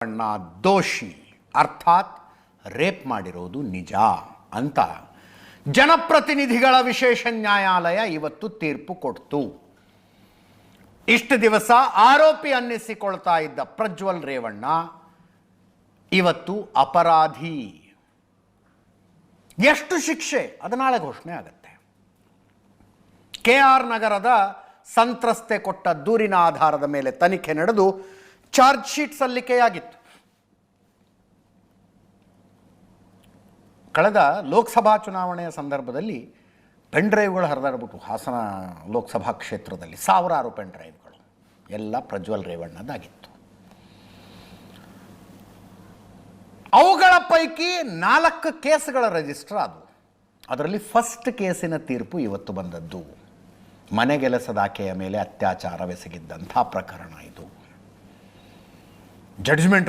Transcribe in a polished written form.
ಅಣ್ಣ ದೋಷಿ ಅರ್ಥಾತ್ ರೇಪ್ ಮಾಡಿರೋದು ನಿಜ ಅಂತ ಜನಪ್ರತಿನಿಧಿಗಳ ವಿಶೇಷ ನ್ಯಾಯಾಲಯ ಇವತ್ತು ತೀರ್ಪು ಕೊಡ್ತು. ಇಷ್ಟು ದಿವಸ ಆರೋಪಿ ಅನ್ನಿಸಿಕೊಳ್ತಾ ಇದ್ದ ಪ್ರಜ್ವಲ್ ರೇವಣ್ಣ ಇವತ್ತು ಅಪರಾಧಿ. ಎಷ್ಟು ಶಿಕ್ಷೆ ಅದು ನಾಳೆ ಘೋಷಣೆ ಆಗುತ್ತೆ. KR ನಗರದ ಸಂತ್ರಸ್ತೆ ಕೊಟ್ಟ ದೂರಿನ ಆಧಾರದ ಮೇಲೆ ತನಿಖೆ ನಡೆದು ಚಾರ್ಜ್ ಶೀಟ್ ಸಲ್ಲಿಕೆಯಾಗಿತ್ತು. ಕಳೆದ ಲೋಕಸಭಾ ಚುನಾವಣೆಯ ಸಂದರ್ಭದಲ್ಲಿ ಪೆನ್ ಡ್ರೈವ್ಗಳು ಹರಿದಾಡ್ಬಿಟ್ಟು ಹಾಸನ ಲೋಕಸಭಾ ಕ್ಷೇತ್ರದಲ್ಲಿ ಸಾವಿರಾರು ಪೆನ್ ಡ್ರೈವ್ಗಳು ಎಲ್ಲ ಪ್ರಜ್ವಲ್ ರೇವಣ್ಣದಾಗಿತ್ತು. ಅವುಗಳ ಪೈಕಿ 4 ಕೇಸ್ಗಳ ರಿಜಿಸ್ಟರ್ ಆದವು. ಅದರಲ್ಲಿ ಫಸ್ಟ್ ಕೇಸಿನ ತೀರ್ಪು ಇವತ್ತು ಬಂದದ್ದು. ಮನೆಗೆಲಸದಾಕೆಯ ಮೇಲೆ ಅತ್ಯಾಚಾರವೆಸಗಿದ್ದಂಥ ಪ್ರಕರಣ ಇದು. ಜಡ್ಜ್ಮೆಂಟ್